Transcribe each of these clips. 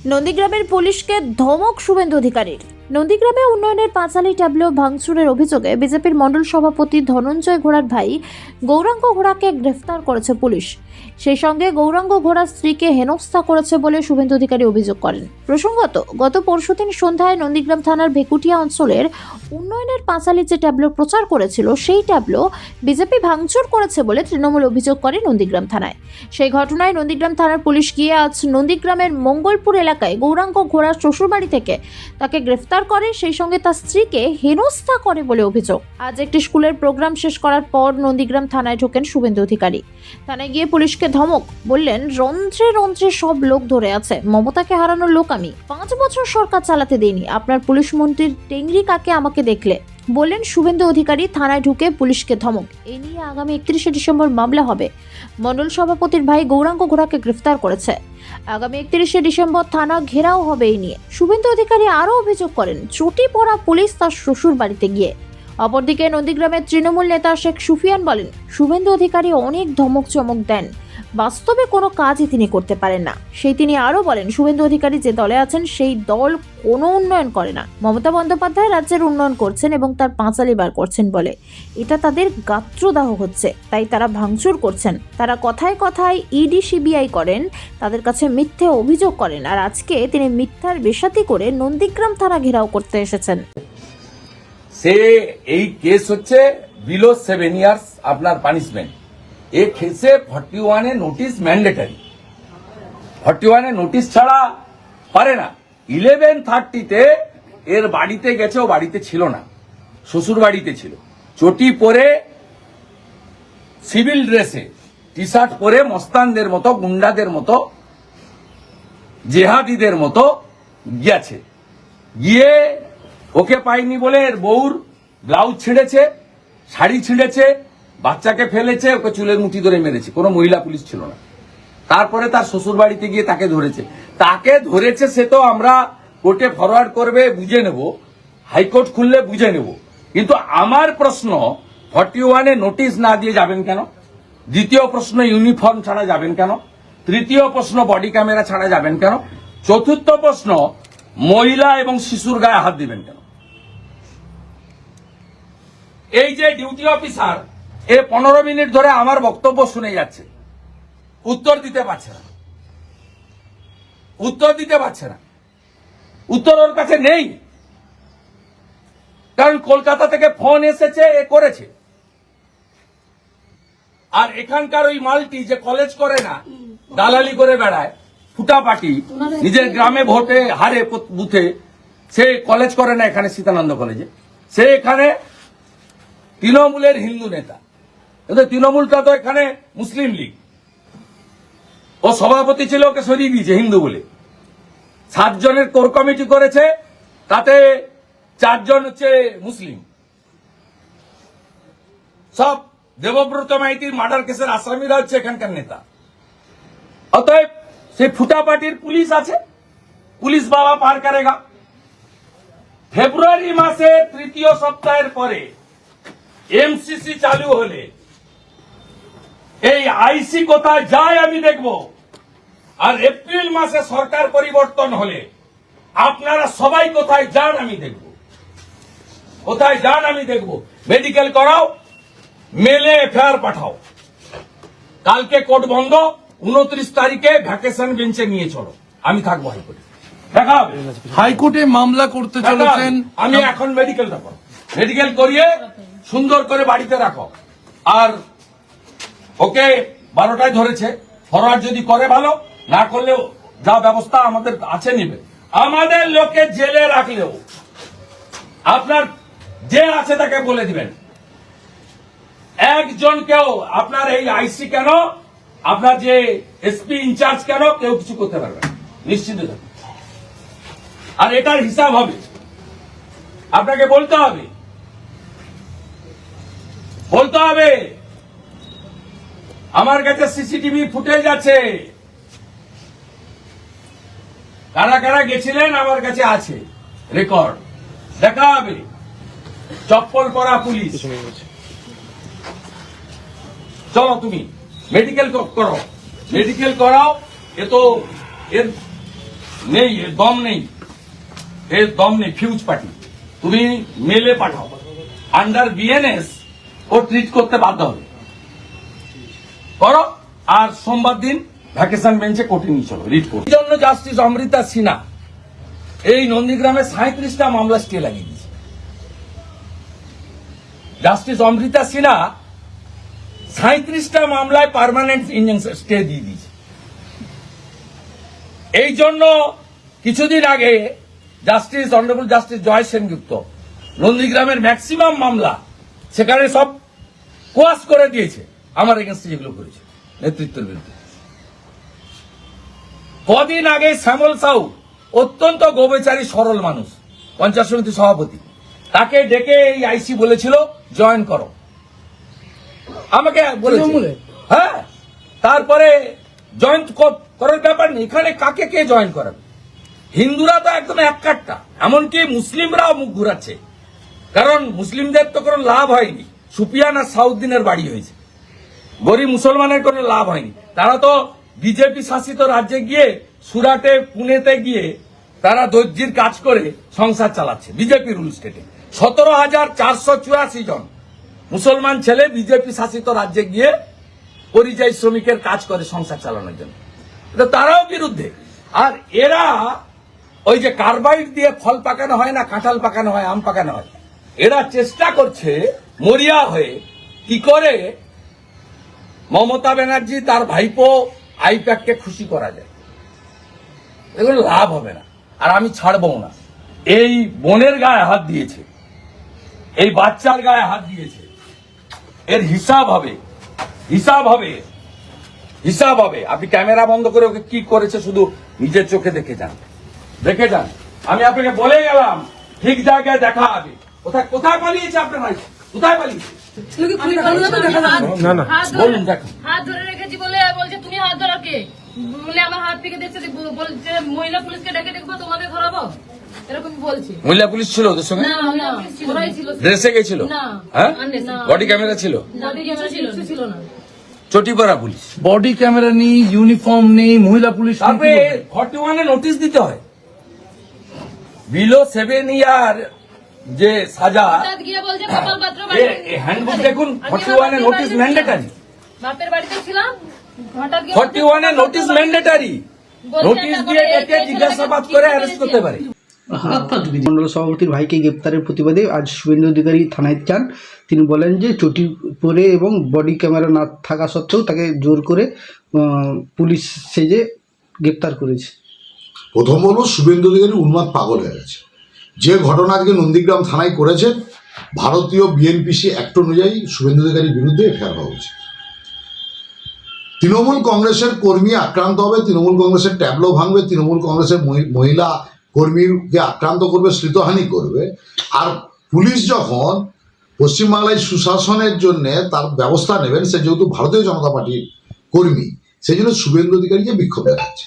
নন্দীগ্রামের পুলিশকে ধমক শুভেন্দু অধিকারীর। নন্দীগ্রামে উন্নয়নের পাঁচালী ট্যাবলো ভাঙচুরের অভিযোগে বিজেপির মণ্ডল সভাপতি ধনঞ্জয় ঘোড়ার ভাই গৌরাঙ্গ ঘোড়াকে গ্রেফতার করেছে পুলিশ। সেই সঙ্গে গৌরাঙ্গ ঘোড়ার স্ত্রীকে হেনস্থা করেছে বলে শুভেন্দু অধিকারী অভিযোগ করেন। প্রসঙ্গত, গত পরশুদিন সন্ধ্যায় নন্দীগ্রাম থানার ভেকুটিয়া অঞ্চলের উন্নয়নের পাঁচালী যে ট্যাবলো প্রচার করেছিল সেই ট্যাবলো বিজেপি ভাঙচুর করেছে বলে তৃণমূল অভিযোগ করে নন্দীগ্রাম থানায়। সেই ঘটনায় নন্দীগ্রাম থানার পুলিশ গিয়ে আজ নন্দীগ্রামের মঙ্গলপুর এলাকায় গৌরাঙ্গ ঘোড়ার শ্বশুরবাড়ি থেকে তাকে গ্রেফতার করে, সেই সঙ্গে তার স্ত্রীকে হেনস্থা করে বলে অভিযোগ। আজ একটি স্কুলের প্রোগ্রাম শেষ করার পর নন্দীগ্রাম থানায় ঢোকেন শুভেন্দু অধিকারী। থানায় গিয়ে পুলিশকে ধমক, বললেন রন্ধ্রে রন্ধ্রে সব লোক ধরে আছে, মমতাকে হারানোর লোক আমি, 5 বছর সরকার চালাতে দেইনি, আপনার পুলিশ মন্ত্রীর টেংরি কাকে আমাকে দেখলে, বললেন শুভেন্দু অধিকারী। থানায় ঢুকে পুলিশকে ধমক। এই নিয়ে আগামী 31শে ডিসেম্বর মামলা হবে। মণ্ডল সভাপতির ভাই গৌরাঙ্গ ঘোড়াকে গ্রেফতার করেছে। আগামী 31শে ডিসেম্বর থানা ঘেরাও হবে এই নিয়ে। শুভেন্দু অধিকারী আরও অভিযোগ করেন, চটি পড়া পুলিশ তার শ্বশুর বাড়িতে গিয়ে। অপরদিকে নন্দীগ্রামের তৃণমূল নেতা শেখ সুফিয়ান বলেন, শুভেন্দু অধিকারী অনেক ধমক চমক দেন, বাস্তবে কোনো কাজই তিনি করতে পারেন না। তিনি আরও বলেন, শুভেন্দু অধিকারী যে দলে আছেন সেই দল কোনো উন্নয়ন করে না। মমতা বন্দ্যোপাধ্যায় রাজ্যের উন্নয়ন করছেন এবং তার পাঁচালী বার করছেন বলে এটা তাদের গাত্রদাহ হচ্ছে, তাই তারা ভাঙচুর করছেন। তারা কথায় কথায় ইডি সিবিআই করেন, তাদের কাছে মিথ্যে অভিযোগ করেন, আর আজকে তিনি মিথ্যার বেশাতি করে নন্দীগ্রাম থানা ঘেরাও করতে এসেছেন। সে এই কেস হচ্ছে বিলো 7 ইয়ার্স আপনার পানিশমেন্ট। এই কেসে 41 এ নোটিশ ম্যান্ডেটারি। 41 এ নোটিশ ছাড়া পারে না। 11:30-তে এর বাড়িতে গেছে, ও বাড়িতে ছিল না, শ্বশুর বাড়িতে ছিল। চটি পরে সিভিল ড্রেসে টি শার্ট পরে মস্তানদের মতো, গুন্ডাদের মতো, জেহাদিদের মতো গিয়েছে। গিয়ে ওকে পাইনি বলে এর বউর ব্লাউজ ছিঁড়েছে, শাড়ি ছিঁড়েছে, বাচ্চাকে ফেলেছে, ওকে চুলের মুঠি ধরে মেরেছে। কোনো মহিলা পুলিশ ছিল না। তারপরে তার শ্বশুর বাড়িতে গিয়ে তাকে ধরেছে। সে তো আমরা কোর্টে ফরওয়ার্ড করবে, বুঝে নেব, হাইকোর্ট খুললে বুঝে নেব। কিন্তু আমার প্রশ্ন, 41 এ নোটিশ না দিয়ে যাবেন কেন? দ্বিতীয় প্রশ্ন, ইউনিফর্ম ছাড়া যাবেন কেন? তৃতীয় প্রশ্ন, বডি ক্যামেরা ছাড়া যাবেন কেন? চতুর্থ প্রশ্ন, মহিলা এবং শিশুর গায়ে হাত দিবেন কেন? এই যে ডিউটি অফিসার, এ 15 মিনিট ধরে আমার বক্তব্য শুনে যাচ্ছে, উত্তর দিতে পারছে না। উত্তর ওর কাছে নেই, কারণ কলকাতা থেকে ফোন এসেছে, এ করেছে। আর এখানকার ওই মালটি যে কলেজ করে না, দালালি করে বেড়ায়, ফুটাপাটি, নিজের গ্রামে ভোটে হারে বুথে, সে কলেজ করে না এখানে সীতানন্দ কলেজে। সে এখানে তৃণমূলের হিন্দু নেতা। তৃণমূলটা তো এখানে মুসলিম লীগ। ও সভাপতি ছিল, ওকে সরিয়ে দিয়েছে হিন্দু বলে। 7 জনের কোর কমিটি করেছে, তাতে 4 জন হচ্ছে মুসলিম। সব দেবব্রত মাইতির মার্ডার কেসের আসামিরা হচ্ছে এখানকার নেতা। অতএব সেই ফুটাপাটির পুলিশ আছে, পুলিশ বাবা পার করেগা। ফেব্রুয়ারি মাসে 3য় সপ্তাহের পরে এমসিসি চালু হলে এই আইসি কোথায় যায় আমি দেখব। আর এপ্রিল মাসে সরকার পরিবর্তন হলে আপনারা সবাই কোথায় যান আমি দেখব। মেডিকেল করাও, মেলে এফআইআর পাঠাও। কালকে কোর্ট বন্ধ, 29 তারিখে ভ্যাকেশন বেঞ্চে নিয়ে চলো, আমি থাকবো হাইকোর্টে। দেখা হবে। হাইকোর্টে মামলা করতে চলেছেন। আমি এখন মেডিকেল করিয়ে সুন্দর করে বাড়িতে রাখো। আর ওকে 12টায় ধরেছে, ফরওয়ার্ড যদি করে ভালো, না করলেও যা ব্যবস্থা আমাদের আছে নিবে। আমাদের লোকে জেলে রাখলেও আপনার যে আছে তাকে বলে দিবেন, একজনকেও আপনার এই আইসি কেন, আপনার যে এসপি ইনচার্জ কেন, কেউ কিছু করতে পারবে না, নিশ্চিত। আর এটার হিসাব হবে, আপনাকে বলতে হবে। আমার কাছে সিসিটিভি ফুটেজ আছে, কারা কারা গেছিলেন আমার কাছে আছে রেকর্ড, দেখা হবে। চপ্পল পরা পুলিশ। চলো তুমি মেডিকেল করাও, এ তো এর নেই, এর দম নেই, এর দম নেই। ফিউজ পার্টি তুমি মেলে পাঠাও, আন্ডার বিএনএস ও ট্রিট করতে বাধ্য হবে, করো। আর সোমবার দিন ভ্যাকেশন বেঞ্চে কোর্টে নিয়ে চলো, রিট করো। এই জন্য জাস্টিস অমৃতা সিনহা এই নন্দীগ্রামে 37টা মামলা স্টে লাগিয়ে দিয়েছে। জাস্টিস অমৃতা সিনহা 37টা মামলায় পার্মানেন্ট ইনজাংশন স্টে দিয়ে দিয়েছে। এই জন্য কিছুদিন আগে জাস্টিস অনারেবল জাস্টিস জয় সেনগুপ্ত নন্দীগ্রামের ম্যাক্সিমাম মামলা সেখানে সব কোয়াশ করে দিয়েছে, আমার এগেন্স্টে যেগুলো করেছে নেতৃত্বের বিরুদ্ধে। কদিন আগে শ্যামল সাউ, অত্যন্ত গোবেচারী সরল মানুষ, পঞ্চায়েত সমিতি সভাপতি, তাকে ডেকে এই আইসি বলেছিল জয়েন করো, আমাকে বলেছিল। হ্যাঁ, তারপরে জয়েন করার ব্যাপার নেই, এখানে কাকে কে জয়েন করাবে? হিন্দুরা তো একদম এক কাট্টা, এমনকি মুসলিমরাও মুখ ঘুরাচ্ছে, কারণ মুসলিমদের তো কোনো লাভ হয়নি। সুপিয়ান আর সাউদ্দিনের বাড়ি হয়েছে, গরিব মুসলমানের কোনো লাভ হয়নি। তারা তো বিজেপি শাসিত রাজ্যে গিয়ে, সুরাটে পুনেতে গিয়ে তারা দর্জির কাজ করে সংসার চালাচ্ছে বিজেপি রুল স্টেটে। 17,484 জন মুসলমান ছেলে বিজেপি শাসিত রাজ্যে গিয়ে পরিযায়ী শ্রমিকের কাজ করে সংসার চালানোর জন্য, এটা তারাও বিরুদ্ধে। আর এরা ওই যে কার্বাইড দিয়ে ফল পাকানো হয় না, কাঁঠাল পাকানো হয়, আম পাকানো হয়, এরা চেষ্টা করছে মরিয়া হয়ে কি করে মমতা ব্যানার্জি তার ভাইপো আইপ্যাককে খুশি করা যায়। এগুলো লাভ হবে না, আর আমি ছাড়বো না। এই বোনের গায়ে হাত দিয়েছে, এই বাচ্চার গায়ে হাত দিয়েছে, এর হিসাব হবে, হিসাব হবে, হিসাব হবে। আপনি ক্যামেরা বন্ধ করে ওকে কি করেছে শুধু নিজের চোখে দেখে যান, দেখে যান। আমি আপনাকে বলে গেলাম ঠিক জায়গায় দেখা হবে। কোথায় কোথায় পালিয়েছে আপনার ভাই, কোথায় পালিয়েছে? বলুন, দেখুন। হাত ধরে রেখেছি বলে বলছে তুমি হাত ধরা কে বলে আমার হাত থেকে দেখছে, বলছে মহিলা পুলিশকে ডেকে দেখবো তোমাকে ধরাবো, এরকম বলছে। মহিলা পুলিশ ছিল ওদের সঙ্গে? না, মহিলা পুলিশ ছিল না। ড্রেসে গেছিল? না। হ্যাঁ, না। বডি ক্যামেরা ছিল? বডি ক্যামেরা ছিল না। চটিপাড়া পুলিশ, বডি ক্যামেরা নেই, ইউনিফর্ম নেই, মহিলা পুলিশ নেই, তারপরে কি বলবে? 41-এ নোটিশ দিতে হয়। বিলো 7 ইয়ার যে সাজা, হঠাৎ গিয়ে বলছে গোপাল পাত্র বাড়ি। হ্যান্ডবুক দেখুন, 41-এ নোটিশ ম্যান্ডেটারি। বাপের বাড়িতে ছিলাম, হঠাৎ গিয়ে 41-এ নোটিশ ম্যান্ডেটারি, নোটিশ দিয়ে ডেকে জিজ্ঞাসাবাদ করে অ্যারেস্ট করতে পারে। মন্ডল সভাপতির ভাইকে গ্রেপ্তারের প্রতিবাদে আজ শুভেন্দু অধিকারী থানায় যান। তিনি বলেন যে চটি পরে এবং বডি ক্যামেরা না থাকা সত্ত্বেও তাকে জোর করে পুলিশ সেজে গ্রেপ্তার করেছে। প্রথম বলবো, শুভেন্দু অধিকারী উন্মাদ পাগল হয়ে গেছে। যে ঘটনা আজকে নন্দীগ্রাম থানায় করেছেন, ভারতীয় বিএনপিসি অ্যাক্ট অনুযায়ী শুভেন্দু অধিকারীর বিরুদ্ধে এফআইআর হওয়া উচিত। তৃণমূল কংগ্রেসের কর্মী আক্রান্ত হবে, তৃণমূল কংগ্রেসের ট্যাবলো ভাঙবে, তৃণমূল কংগ্রেসের মহিলা কর্মীকে আক্রান্ত করবে, শ্লীতহানি করবে। আর পুলিশ যখন পশ্চিমবাংলায় সুশাসনের জন্য তার ব্যবস্থা নেবেন, সে যেহেতু ভারতীয় জনতা পার্টির কর্মী, সেই জন্য শুভেন্দু অধিকারীকে বিক্ষোভ দেখাচ্ছে।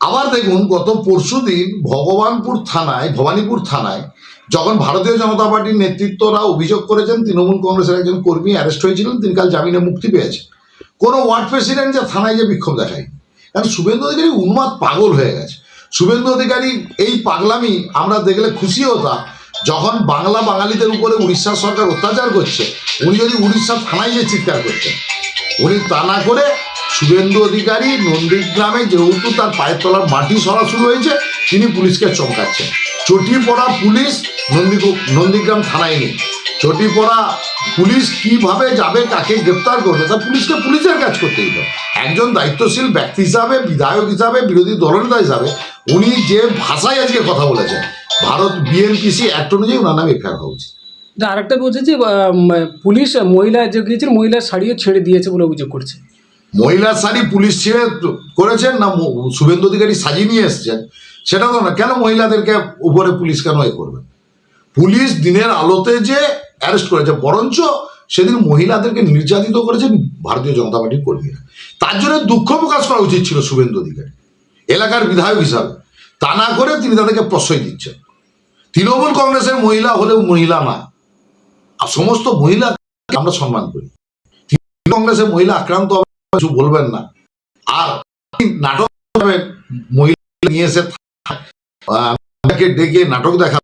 আবার দেখুন, গত পরশুদিন ভবানীপুর থানায় যখন ভারতীয় জনতা পার্টির নেতৃত্বরা অভিযোগ করেছেন তৃণমূল কংগ্রেসের একজন কর্মী অ্যারেস্ট হয়েছিলেন, তিনি কাল জামিনে মুক্তি পেয়েছেন, কোনো ওয়ার্ড প্রেসিডেন্ট যে থানায় যে বিক্ষোভ দেখায়। কারণ শুভেন্দু অধিকারী উন্মাদ পাগল হয়ে গেছে। শুভেন্দু অধিকারী এই পাগলামি আমরা দেখলে খুশি হতাম যখন বাঙালিদের উপরে উড়িষ্যা সরকার অত্যাচার করছে, উনি যদি উড়িষ্যা থানায় যে চিৎকার করছেন, উনি তা না করে শুভেন্দু অধিকারী নন্দীগ্রামে যেহেতু তার পায়ের তলার মাটি সরা শুরু হয়েছে, তিনি পুলিশকে চমকাচ্ছেন। চটি পড়া পুলিশ নন্দীগ্রাম থানায় নেই। চটি পড়া পুলিশ কিভাবে যাবে, কাকে গ্রেপ্তার করবে, তা পুলিশকে পুলিশের কাজ করতে দিত। একজন দায়িত্বশীল ব্যক্তি হিসাবে, বিধায়ক হিসাবে, বিরোধী দলনেতা হিসাবে উনি যে ভাষায় আজকে কথা বলেছেন, ভারত বিএনপিসি অ্যাক্ট অনুযায়ী ওনার নামে এফআইআর হওয়া উচিত। আরেকটা বলছে যে পুলিশ মহিলা যে গিয়েছিল, মহিলার শাড়িও ছেড়ে দিয়েছে বলে অভিযোগ করছে। মহিলার শাড়ি পুলিশ ছেড়ে করেছেন না শুভেন্দু অধিকারী সাজিয়ে নিয়ে এসছেন, সেটা তো না। কেন মহিলাদেরকে উপরে পুলিশ কেন করবে? পুলিশ দিনের আলোতে যে অ্যারেস্ট করেছে, বরঞ্চ সেদিন মহিলাদেরকে নির্যাতিত করেছেন ভারতীয় জনতা পার্টির কর্মীরা। তার জন্য দুঃখ প্রকাশ করা উচিত ছিল শুভেন্দু অধিকারী এলাকার বিধায়ক হিসাবে। তা না করে তিনি তাদেরকে প্রশ্রয় দিচ্ছেন। তৃণমূল কংগ্রেসের মহিলা হলেও মহিলা না, আর সমস্ত মহিলা আমরা সম্মান করি। তৃণমূল কংগ্রেসের মহিলা আক্রান্ত হবে কিছু বলবেন না, আর নাটক মহিলা নিয়ে এসে তাকে ডেকে নাটক দেখা।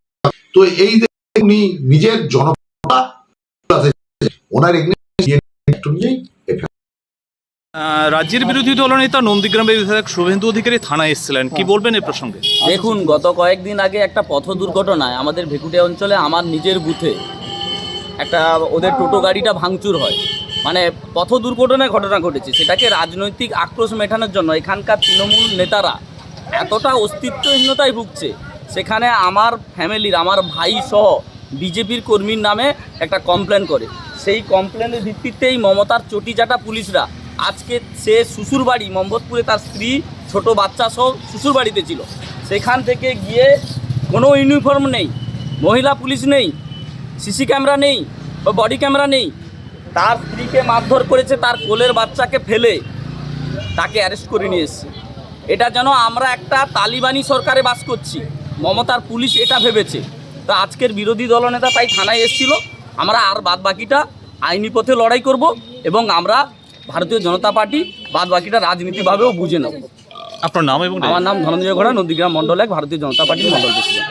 তো এই যে উনি নিজের জনপ্রিয়তা ওনার একটু নিয়েই রাজ্যের বিরোধী দলনেতা নন্দীগ্রামের বিধায়ক শুভেন্দু অধিকারী থানায় এসেছিলেন, কি বলবেন এই প্রসঙ্গে? দেখুন, গত কয়েকদিন আগে একটা পথ দুর্ঘটনায় আমাদের ভেকুটিয়া অঞ্চলে আমার নিজের বুথে একটা ওদের টোটো গাড়িটা ভাঙচুর হয়। মানে পথ দুর্ঘটনায় ঘটনা ঘটেছে, সেটাকে রাজনৈতিক আক্রোশ মেটানোর জন্য এখানকার তৃণমূল নেতারা এতটা অস্তিত্বহীনতায় ভুগছে। সেখানে আমার ফ্যামিলির, আমার ভাই সহ বিজেপির কর্মীর নামে একটা কমপ্লেন করে। সেই কমপ্লেনের ভিত্তিতেই মমতার চটিচাটা পুলিশরা আজকে সে শ্বশুরবাড়ি মোহাম্মদপুরে তার স্ত্রী ছোট বাচ্চা সহ শ্বশুরবাড়িতে ছিল, সেখান থেকে গিয়ে কোনো ইউনিফর্ম নেই, মহিলা পুলিশ নেই, সিসি ক্যামেরা নেই বা বডি ক্যামেরা নেই, তার স্ত্রীকে মারধর করেছে, তার কোলের বাচ্চাকে ফেলে তাকে অ্যারেস্ট করে নিয়ে এসেছে। এটা যেন আমরা একটা তালিবানি সরকারে বাস করছি, মমতার পুলিশ এটা ভেবেছে। তো আজকের বিরোধী দলনেতা তাই থানায় এসেছিল। আমরা আর বাদ বাকিটা আইনি পথে লড়াই করব এবং আমরা ভারতীয় জনতা পার্টি বাদ বাকিটা রাজনীতিভাবেও বুঝে নেব। আপনার নাম এবং আমার নাম ধনঞ্জয় ঘোড়া, নন্দীগ্রাম মণ্ডল 1 ভারতীয় জনতা পার্টির মণ্ডল প্রেসিডেন্ট।